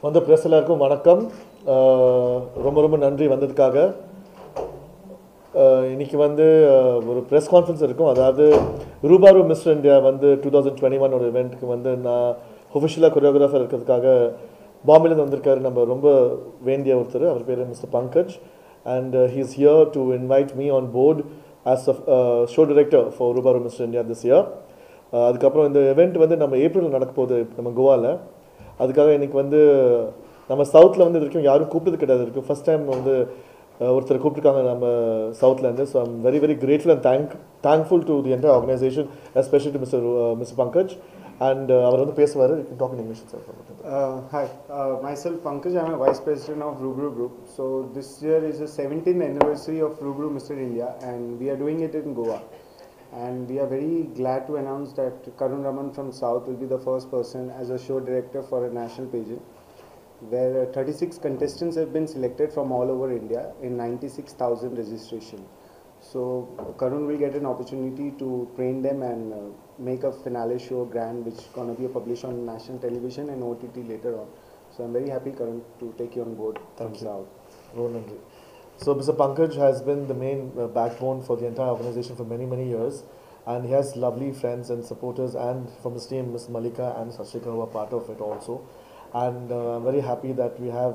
வந்த பிரஸ் எல்லாருக்கும் வணக்கம். ரொம்ப ரொம்ப நன்றி வந்ததுக்காக. இன்னைக்கு வந்து ஒரு ப்ரெஸ் கான்ஃபரன்ஸ் இருக்கும். அதாவது ரூபாரு மிஸ்டர் இந்தியா வந்து 2021 ஒரு இவெண்ட்டுக்கு வந்து நான் ஒஃபிஷியலாக கொரியோகிராஃபர் இருக்கிறதுக்காக பாம்பேலேருந்து வந்திருக்காரு. நம்ம ரொம்ப வேண்டிய ஒருத்தர், அவர் பேர் mister Pankaj. And he is here to invite me on board as a show director for Rubaru mister India this year. அதுக்கப்புறம் இந்த இவெண்ட் வந்து நம்ம ஏப்ரலில் நடக்க போகுது நம்ம கோவாவில். அதுக்காக இன்றைக்கி வந்து நம்ம சவுத்தில் வந்து இது வரைக்கும் யாரும் கூப்பிட்டது கிடையாது. இருக்குது ஃபஸ்ட் டைம் வந்து ஒருத்தர் கூப்பிட்டுருக்காங்க நம்ம சவுத்லேருந்து. So I'm very very grateful and thankful to the entire organisation, especially to mister Pankaj. And அவர் வந்து பேசுவார். Talk in English sir. Hi, myself Pankaj. I'm a Vice President of Rubru Group. So this year is the 17th anniversary of Rubru Mr. India, and we are doing it in Goa. And we are very glad to announce that Karun Raman from South will be the first person as a show director for a national pageant, where 36 contestants have been selected from all over India in 96,000 registration. So Karun will get an opportunity to train them and make a finale show grand, which is going to be published on national television and OTT later on. So I'm very happy, Karun, to take you on board. Thank you. South. So Mr. Pankaj has been the main backbone for the entire organization for many, many years. And he has lovely friends and supporters, and from his team, Ms. Malika and Sashika, who are part of it also. And I'm very happy that we have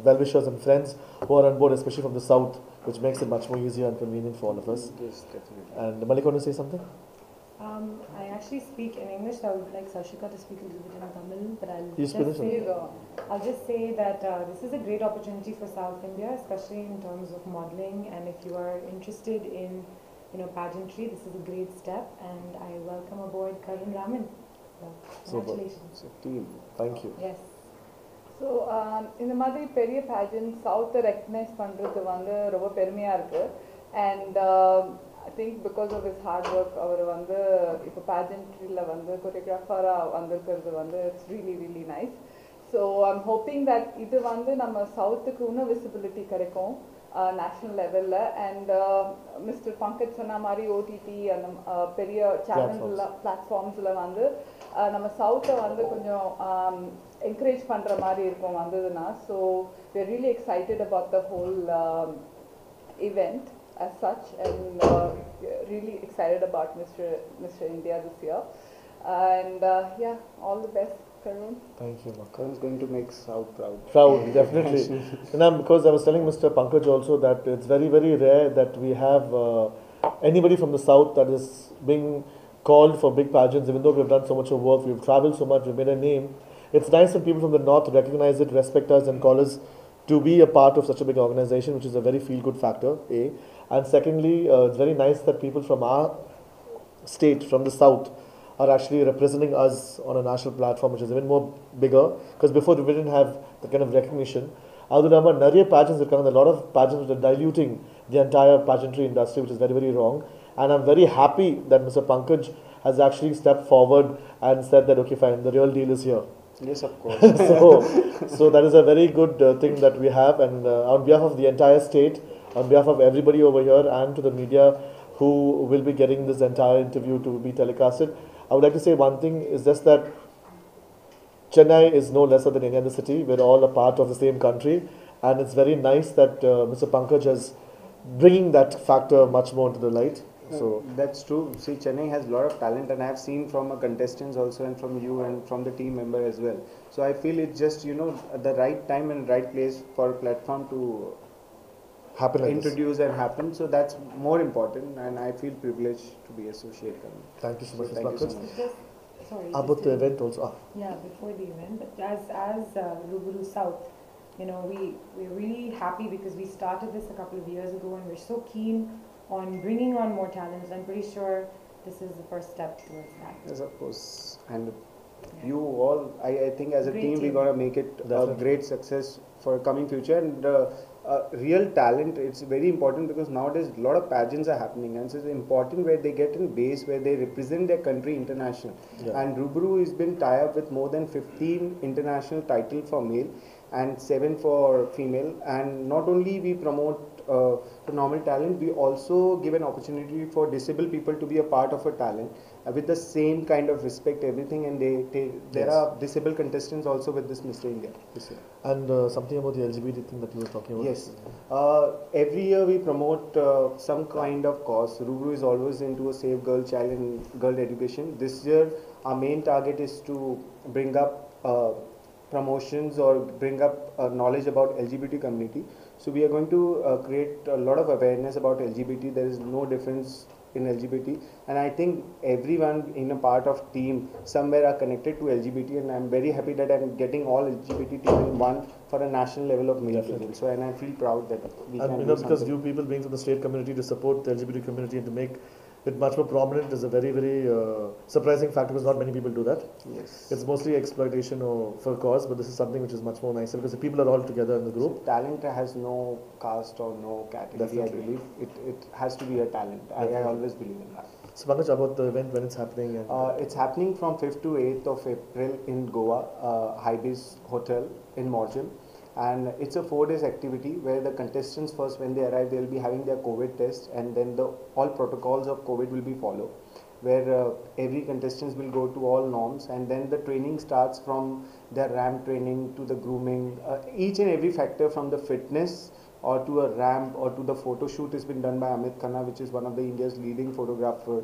well-wishers and friends who are on board, especially from the south, which makes it much more easier and convenient for all of us. Yes, definitely. And Malika, want to say something? I actually speak in English. I would like Sashika to speak a little bit in Tamil, but I'll just say that this is a great opportunity for South India, especially in terms of modeling. And if you are interested in, pageantry, this is a great step. And I welcome aboard Karun Raman. Congratulations. It's a team. Thank you. Yes. So இந்த மாதிரி பெரிய pageant சவுத்தை recognise பண்ணுறது வந்து ரொம்ப பெருமையாக இருக்குது. And I think because of his hard work அவர் வந்து இப்போ பேஜன்ட்ரியில் வந்து கொரியோகிராஃபராக வந்திருக்கிறது வந்து it's really really nice. So I'm hoping that இது வந்து நம்ம சவுத்துக்கு இன்னும் விசிபிலிட்டி கிடைக்கும் நேஷ்னல் லெவலில். அண்ட் மிஸ்டர் பங்கஜ் சொன்ன மாதிரி ஓடிடி அந்த பெரிய சேனல்ல பிளாட்ஃபார்ம்ஸில் வந்து நம்ம சவுத்தை வந்து கொஞ்சம் என்கரேஜ் பண்ணுற மாதிரி இருக்கும் வந்ததுன்னா. So we are really excited about the whole event as such, and really excited about Mr. India this year. And yeah, all the best, Karun. Thank you, Malika. Karun is going to make South proud. Proud, definitely. And because I was telling Mr. Pankaj also that it's very, very rare that we have anybody from the south that is being called for big pageants. Even though we've done so much of work, we've traveled so much, we've made a name. It's nice when people from the north recognize it, respect us, and call us to be a part of such a big organization, which is a very feel-good factor, A. And secondly, it's very nice that people from our state, from the south, are actually representing us on a national platform, which is even more bigger, because before we didn't have the kind of recognition. Adulama, nariya pageants are coming, a lot of pageants which are diluting the entire pageantry industry, which is very, very wrong. And I'm very happy that Mr. Pankaj has actually stepped forward and said that, okay, fine, the real deal is here. Yes, of course. so that is a very good thing that we have. And on behalf of the entire state, on behalf of everybody over here, and to the media who will be getting this entire interview to be telecasted, I would like to say one thing is just that Chennai is no lesser than any other city. We're all a part of the same country, and it's very nice that Mr. Pankaj is bringing that factor much more into the light. So that's true. See, Chennai has a lot of talent, and I have seen from a contestants also, and from you and from the team member as well. So I feel it's just the right time and right place for a platform to happen like introduce and happen. So that's more important, and I feel privileged to be associated. Thank you so much, Thank you so much. Sorry. About the event also. Yeah, before the event, but as Rubru South, we're really happy because we started this a couple of years ago, and we're so keen on bringing on more talents. I'm pretty sure this is the first step towards that. Yes, of course. And you all, I think as a team, we're going to make it a great success for coming future. And real talent, it's very important, because nowadays a lot of pageants are happening, and so it's important where they get in base, where they represent their country international. And Rubru has been tied up with more than 15 international titles for male and 7 for female. And not only we promote the normal talent, we also give an opportunity for disabled people to be a part of a talent with the same kind of respect, everything, and there Yes. are disabled contestants also with this Mr. India this year. And something about the LGBT thing that you were talking about. Yes. Every year we promote some kind of cause. Rubru is always into a safe girl, child and girl education. This year our main target is to bring up promotions or bring up knowledge about LGBT community. So we are going to create a lot of awareness about LGBT. There is no difference in LGBT, and I think everyone in a part of team somewhere are connected to LGBT, and I'm very happy that I'm getting all LGBT team in one for a national level of media. So, and I feel proud that we And can you know, do because something. you people being from the state community to support the LGBT community and to make it much more prominent is a very, very surprising fact, because not many people do that. Yes. It's mostly exploitation or for cause, but this is something which is much more nicer because the people are all together in the group. So talent has no caste or no category. Definitely. I believe it has to be a talent. I always believe in that. So Pankaj, about the event, when it's happening? And, It's happening from 5th to 8th of April in Goa, Hybis Hotel in Morjam. And it's a 4 days activity where the contestants first, when they arrive, they'll be having their COVID test, and then all protocols of COVID will be followed, where every contestant will go to all norms, and then the training starts from their ramp training to the grooming, each and every factor from the fitness or to a ramp or to the photo shoot has been done by Amit Khanna, which is one of the India's leading photographer.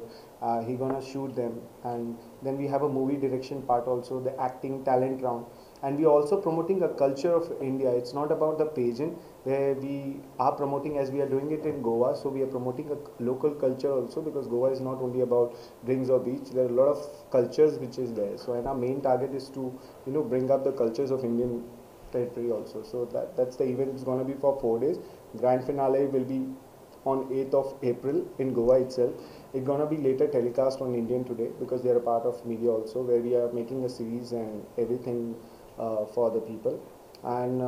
He gonna shoot them, and then we have a movie direction part also, the acting talent round, and we also promoting a culture of India. It's not about the pageant where we are promoting as we are doing it in Goa, so we are promoting a local culture also, because Goa is not only about drinks or beach. There are a lot of cultures which is there. So and our main target is to bring up the cultures of Indian territory also. So that's the event. It's going to be for 4 days. Grand finale will be on 8th of April in Goa itself. It's going to be later telecast on Indian Today, because they are a part of media also, where we are making a series and everything for the people. And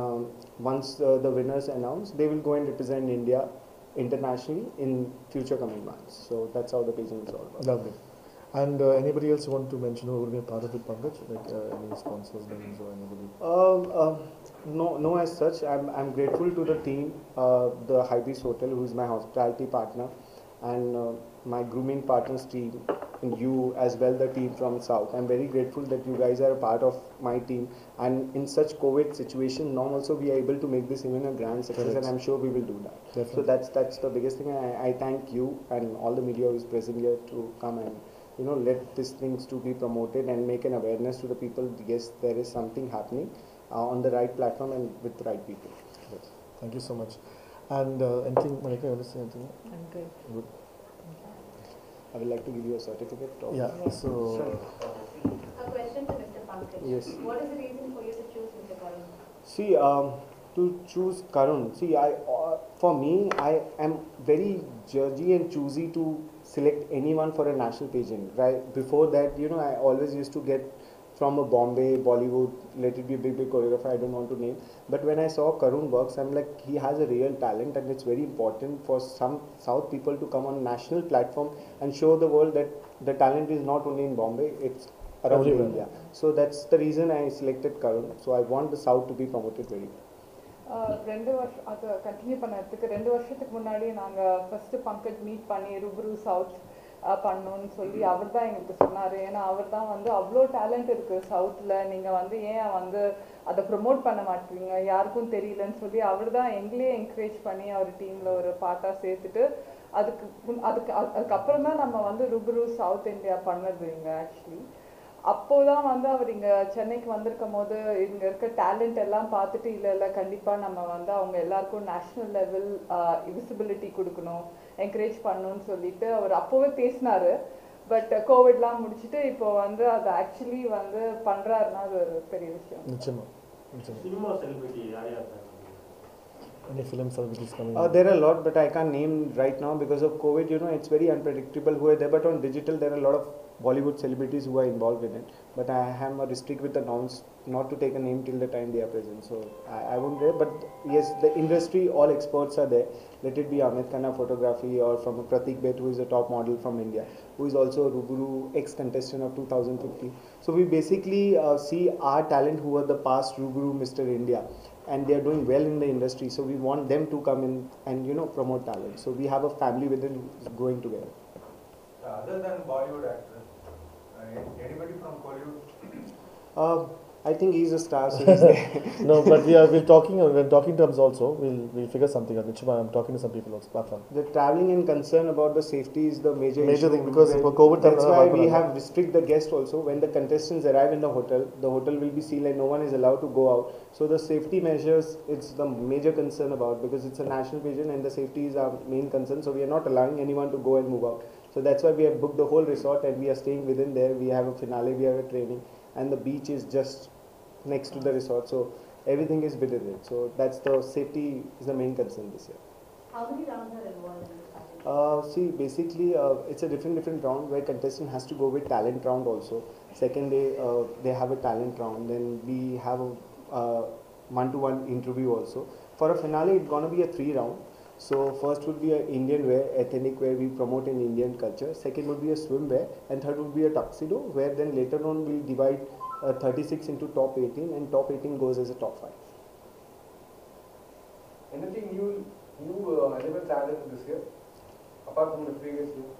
once the winners announced, they will go and represent India internationally in future coming months. So that's how the pageant is all about. Lovely. And anybody else want to mention who will be a part of it, Pankaj? Like any sponsors, names, or anybody? No, as such. I'm grateful to the team, the Hybis Hotel, who is my hospitality partner, and my grooming partners team, and you as well, the team from South. I'm very grateful that you guys are a part of my team. And in such COVID situation, now also we are able to make this even a grand success, Correct. and I'm sure we will do that. Definitely. So that's the biggest thing. I thank you and all the media who is present here to come and let these things to be promoted and make an awareness to the people. Yes, there is something happening on the right platform and with the right people. Great. Thank you so much. And anything, Monica, you want to say anything? I'm good. Good. I would like to give you a certificate. Yeah. So. A question to Mr. Pankaj. Yes. What is the reason for you to choose Mr. Karun? See, to choose Karun, see, for me, I am very judgy and choosy to select anyone for a national pageant. Right before that, I always used to get from a Bombay, Bollywood, let it be a big choreographer, I don't want to name. But when I saw Karun works, I'm like, he has a real talent, and it's very important for some South people to come on national platform and show the world that the talent is not only in Bombay, it's around Everywhere. India. So that's the reason I selected Karun. So I want the South to be promoted very well. 2 வருஷம் அதை continue பண்ணதுக்கு 2 வருஷத்துக்கு முன்னாடி நாங்கள் first Pankaj meet பண்ணி ரூபரு south பண்ணணும்னு சொல்லி அவர் தான் எங்களுக்கு சொன்னார். ஏன்னா அவர் தான் வந்து அவ்வளோ டேலண்ட் இருக்குது சவுத்தில், நீங்கள் வந்து ஏன் வந்து அதை ப்ரொமோட் பண்ண மாட்டீங்க, யாருக்கும் தெரியலன்னு சொல்லி அவர் தான் எங்களையே என்கரேஜ் பண்ணி அவர் டீமில் ஒரு பார்ட்டாக சேர்த்துட்டு அதுக்கப்புறம் தான் நம்ம வந்து ரூபரு சவுத் இந்தியா பண்ணது இங்கே. ஆக்சுவலி அப்போதான் வந்து அவர் இங்கே சென்னைக்கு வந்திருக்கும் போது இங்கே இருக்க டேலண்ட் எல்லாம் பார்த்துட்டு இல்லை கண்டிப்பாக நம்ம வந்து அவங்க எல்லாருக்கும் நேஷ்னல் லெவல் விசிபிலிட்டி கொடுக்கணும், என்கரேஜ் பண்ணணும்னு சொல்லிட்டு அவர் அப்போவே பேசினார். பட் கோவிட்லாம் முடிச்சுட்டு இப்போ வந்து அதை ஆக்சுவலி வந்து பண்ணுறாருன்னா அது ஒரு பெரிய விஷயம். நிச்சயமா. சினிமா செலிபிரிட்டி யார் யார் இருக்காங்க? Any film celebrities coming? There are a lot, but I can't name right now because of COVID. It's very unpredictable who are there. But on digital, there are a lot of Bollywood celebrities who are involved in it. But I am restrict with the norms not to take a name till the time they are present. So I won't dare. But yes, the industry, all experts are there. Let it be Amit Khanna photography or from Pratik Bet, who is a top model from India, who is also a Ruburu ex-contestant of 2015. So we basically see our talent who are the past Ruburu Mr. India. and they are doing well in the industry. So we want them to come in and promote talent. So we have a family within growing together. Other than Bollywood actors, anybody from Bollywood? I think he's a star, so he's there. No, but we're talking terms also. We'll figure something out. I'm talking to some people also. Apart from The traveling and concern about the safety is the major issue. thing, because for COVID time, that's why we have restrict the guests also. When the contestants arrive in the hotel will be sealed and no one is allowed to go out. So the safety measures, it's the major concern about, because it's a national pageant and the safety is our main concern. So we are not allowing anyone to go and move out. So that's why we have booked the whole resort and we are staying within there. We have a finale, we have a training, and the beach is just next to the resort. So everything is within it. So that's the safety is the main concern this year. How many rounds are involved in this pageant? See, basically, it's a different round where contestant has to go with talent round also. Second day, they have a talent round. Then we have a one-to-one interview also. For a finale, it's gonna be a 3 round. So first would be an Indian wear, ethnic wear, we promote in Indian culture. Second would be a swimwear, and third would be a tuxedo, where then later on we'll divide 36 into top 18, and top 18 goes as a top 5. Anything new elements added this year, apart from the previous year?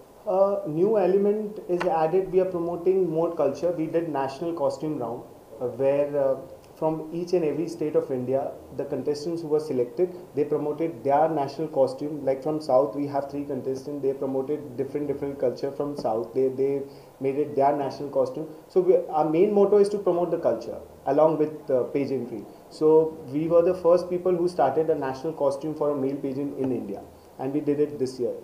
New element is added. We are promoting more culture. We did national costume round, where from each and every state of India, the contestants who were selected, they promoted their national costume. Like from South, we have 3 contestants. They promoted different culture from South. They made it their national costume. So our main motto is to promote the culture along with pageantry. So we were the first people who started a national costume for a male pageant in India, and we did it this year.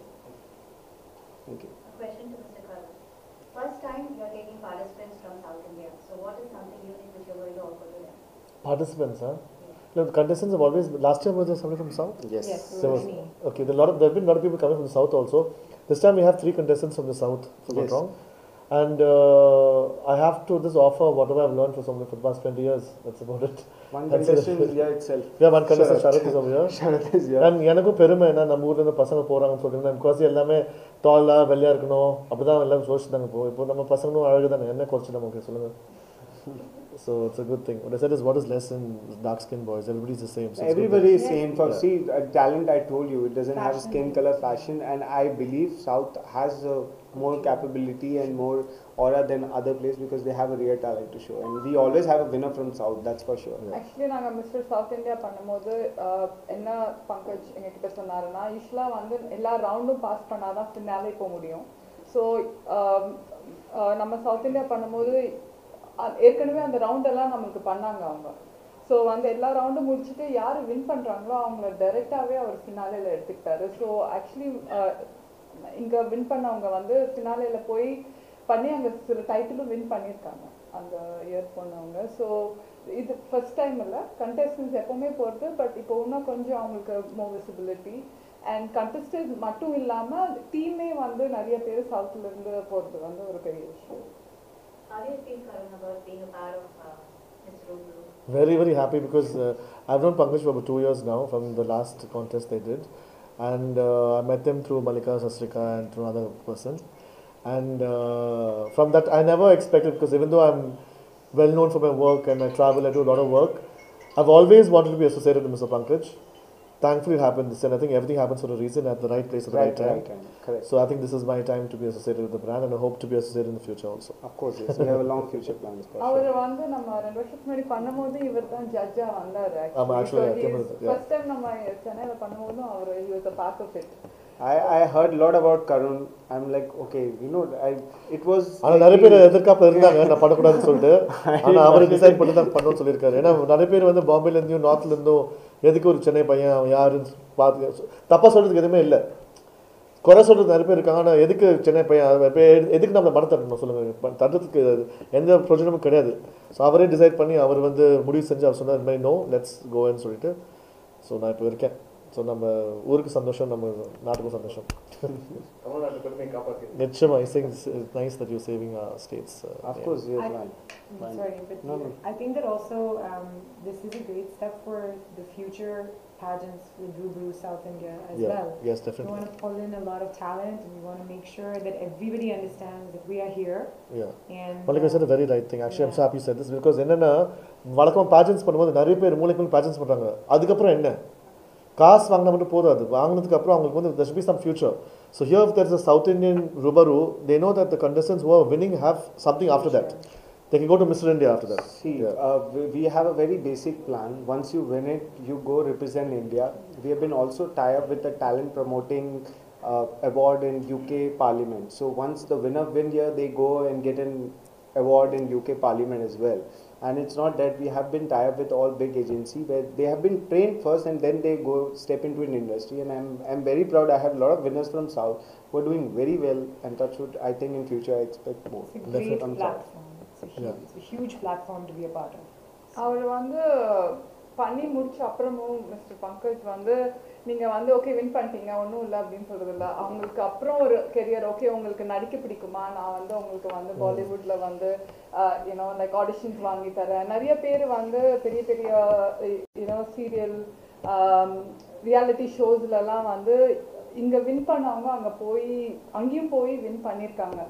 Thank you. A question to Mr. Karan. First time you are taking participants from South India. So what is something unique which you are going to offer to them? participants, huh? Look, contestants have always. Last year was there somebody from South? Yes. There was, okay, there have been a lot of people coming from the South also. This time we have 3 contestants from the South, if I'm not wrong. And I have to just offer whatever I've learned for the past 20 years. That's about it. One contestant is here itself. Yeah, one contestant, Sharath is over here. Sharath is here. And எனக்கு பெருமை என்ன நம்ம ஊர்ல இருந்து பசங்க போறாங்கன்னு சொல்றீங்க because எல்லாமே டாலா வெள்ளையா இருக்கணும் அப்படிதான் எல்லாம் யோசிச்சாங்க இப்போ நம்ம பசங்களும் அழகு தானே என்ன குறைச்சு நமக்கு சொல்லுங்க. So it's a good thing. What I said is, what is less in dark skinned boys? Everybody's the same. So everybody is same. For see, talent, I told you, it doesn't have skin color, fashion, and I believe South has more capability and more aura than other places because they have a real talent to show. And we always have a winner from South, that's for sure. Actually, நாங்க Mr. South India பண்ணும்போது என்ன பங்கஜ் எங்ககிட்ட சொன்னாருன்னா யூசுவலா வந்து எல்லா ரவுண்டும் pass பண்ணாதான் finale போக முடியும். ஸோ நம்ம சவுத் இந்தியா பண்ணும்போது ஏற்கனவே அந்த ரவுண்ட் எல்லாம் நம்மளுக்கு பண்ணாங்க அவங்க. ஸோ வந்து எல்லா ரவுண்டும் முடிச்சுட்டு யார் வின் பண்ணுறாங்களோ அவங்கள டைரெக்டாகவே அவர் ஃபினாலேயில் எடுத்துக்கிட்டாரு. ஸோ ஆக்சுவலி இங்கே வின் பண்ணவங்க வந்து ஃபினாலேயில் போய் பண்ணி அங்கே சில டைட்டிலும் வின் பண்ணியிருக்காங்க அந்த இயர் பண்ணவங்க. ஸோ இது ஃபர்ஸ்ட் டைம் இல்லை, கண்டெஸ்டன்ஸ் எப்போவுமே போகிறது. பட் இப்போ இன்னும் கொஞ்சம் அவங்களுக்கு மோர் விசிபிலிட்டி அண்ட் கண்டெஸ்டன்ஸ் மட்டும் இல்லாமல் டீமே வந்து நிறைய பேர் சவுத்துலேருந்து போகிறது வந்து ஒரு பெரிய விஷயம். How do you feel, Karan, about being a part of Miss Rubru? Very, very happy because I've known Pankaj for about 2 years now from the last contest they did. And I met them through Malika Sasrika and through another person. And from that, I never expected, because even though I'm well known for my work and I travel, I do a lot of work, I've always wanted to be associated with Mr. Pankaj. Thankfully it happened this, and I think everything happens for a reason, at the right place at the right time. Correct. So I think this is my time to be associated with the brand, and I hope to be associated in the future also. Of course, yes. We have a long future plans. அவர் வந்து நம்ம 2 வருஷத்துக்கு முன்னாடி பண்ணும்போது இவர் தான் ஜட்ஜா வந்தாரு. First time நம்ம சென்னையில பண்ணும்போதும் அவர் he was a part of it. I heard a lot about Karun. I'm like, okay, you know, it was. ஆனா நிறைய பேர் எதிர்பார்ப்பு இருந்தாங்க நான் பண்ணக்கூடாதுன்னு சொல்லிட்டு, ஆனா அவர் டிசைட் பண்ணி தான் பண்ணணும்னு சொல்லியிருக்காரு. ஏன்னா நிறைய பேர் வந்து பாம்பேல இருந்தும் நார்த்ல இருந்தும் எதுக்கு ஒரு சென்னை பையன் அவன் யாருன்னு பார்த்து தப்பா சொல்றதுக்கு எதுவுமே இல்லை, குறை சொல்றது நிறைய பேர் இருக்காங்க. ஆனால் எதுக்கு சென்னை பையன் எதுக்கு நம்ம படம் தட்டணும் சொல்லுங்க, தட்டுறதுக்கு எந்த பிரயோஜனமும் கிடையாது. ஸோ அவரே டிசைட் பண்ணி அவர் வந்து முடிவு செஞ்சு அவர் சொன்னார், இந்த மாதிரி நோ லெட்ஸ் கோன்னு சொல்லிட்டு. ஸோ நான் இப்போ இருக்கேன். ஸோ நம்ம ஊருக்கு சந்தோஷம், நம்ம நாட்டுக்கும் சந்தோஷம். நிச்சயமா I think it's nice that you're saving our states. Of course, yes, man. Sorry, but I think that also this is a great step for the future pageants with Rubru South India as Yeah. well. Yes, We definitely. want to pull in a lot of talent, and we want to make sure that everybody understands that we are here. Yeah. And Malika said a very right thing. Actually, I'm yeah. so happy you said this because என்னன்னா வழக்கமாக pageants பண்ணும்போது நிறைய பேர் மூளைக்கு pageants பண்ணுறாங்க. அதுக்கப்புறம் என்ன காசு வாங்கினா மட்டும் போதாது வாங்கினதுக்கு அப்புறம் அவங்களுக்கு வந்து there should be some future. So here if there is a South Indian Rubaru, they know that the contestants who are winning have something after that. They can go to Mr. India after that. See, Yeah. we have a very basic plan. Once you win it, you go represent India. We have been also tie up with the talent promoting award in UK Parliament. So once the winner win here, they go and get an award in UK Parliament as well. And it's not that we have been tie up with all big agency where they have been trained first and then they go step into an industry. And I'm very proud. I have a lot of winners from South who are doing very well. And touch wood, I think in future I expect more. It's a great from South. platform. It's a huge platform to be a part of. அவர் வந்து பண்ணி முடிச்ச அப்புறமும் mister Pankaj வந்து நீங்க வந்து okay win பண்ணிட்டீங்க ஒன்றும் இல்லை அப்படின்னு சொல்றது இல்லை அவங்களுக்கு அப்புறம் ஒரு கெரியர் ஓகே உங்களுக்கு நடிக்க பிடிக்குமா நான் வந்து உங்களுக்கு வந்து பாலிவுட்ல வந்து யூனோ லைக் ஆடிஷன்ஸ் வாங்கி தரேன் நிறைய பேர் வந்து பெரிய பெரிய யூனோ சீரியல் ரியாலிட்டி ஷோஸ்லலாம் வந்து இங்க வின் பண்ணவங்க அங்கேயும் போய் வின் பண்ணியிருக்காங்க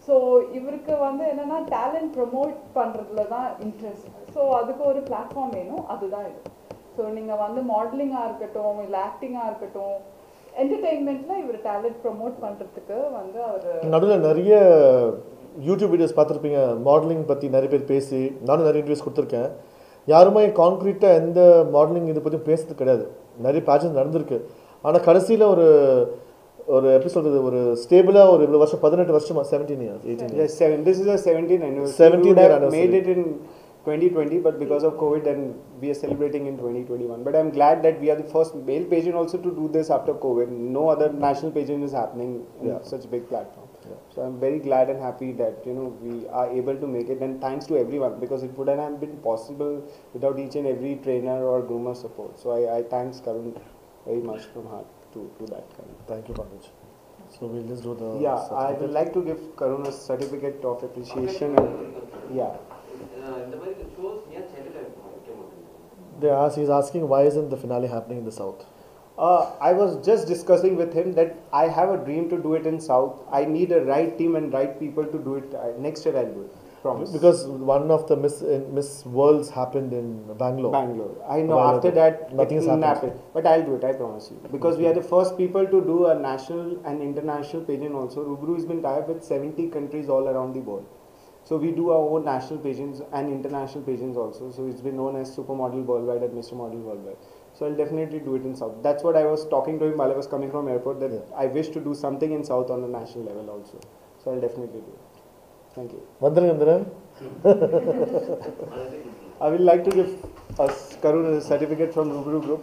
ஸோ இவருக்கு வந்து என்னன்னா டேலண்ட் ப்ரொமோட் பண்ணுறதுல தான் இன்ட்ரெஸ்ட் ஸோ அதுக்கு ஒரு பிளாட்ஃபார்ம் வேணும் அதுதான் இது ஸோ நீங்கள் வந்து மாடலிங்காக இருக்கட்டும் இல்லை ஆக்டிங்காக இருக்கட்டும் என்டர்டெயின்மெண்ட்டில் இவர் டேலண்ட் ப்ரொமோட் பண்ணுறதுக்கு வந்து அவர் நடுவில் நிறைய யூடியூப் வீடியோஸ் பார்த்துருப்பீங்க மாடலிங் பற்றி நிறைய பேர் பேசி நானும் நிறைய இன்டர்வியூஸ் கொடுத்துருக்கேன் யாருமே கான்க்ரீட்டாக எந்த மாடலிங் இதை பற்றி பேசுறது கிடையாது நிறைய பேஜன்ஸ் நடந்திருக்கு ஆனால் கடைசியில் ஒரு எப்படி சொல்றது ஒரு ஸ்டேபிளா ஒரு இவ்வளவு வருஷம் 18 வருஷமா 17 years 18 years. Yes, this is a 17th anniversary. 17th We would have anniversary. made it in 2020, but because of COVID, then we are celebrating in 2021. But I'm glad that we are the first male pageant also to do this after COVID. No other national pageant is happening in such a big platform. Yeah. So I'm very glad and happy that we are able to make it, and thanks to everyone because it wouldn't have been possible without each and every trainer or groomer support. So I thanks Karun very much from heart to that. Karun. Thank you, Pankaj. So we'll just do the Yeah, I certificate. would like to give Karun a certificate of appreciation. Yeah. He's asking why isn't the finale happening in the south? I was just discussing with him that I have a dream to do it in South. I need a right team and right people to do it. Next year I'll do it. Promise. Because one of the Miss Worlds happened in Bangalore. Bangalore. I know. While After ago. that, Nothing it has didn't happened. happen. But I'll do it. I promise you. Because we are the first people to do a national and international pageant also. Rubru has been tied up with 70 countries all around the world. So we do our own national pageants and international pageants also. So it's been known as Supermodel Worldwide and Mr. Model Worldwide. So I'll definitely do it in South. That's what I was talking to him while I was coming from airport, that I wish to do something in South on a national level also. So I'll definitely do it. Thank you. Vandran. I would like to give Karun a certificate from Rubru Group.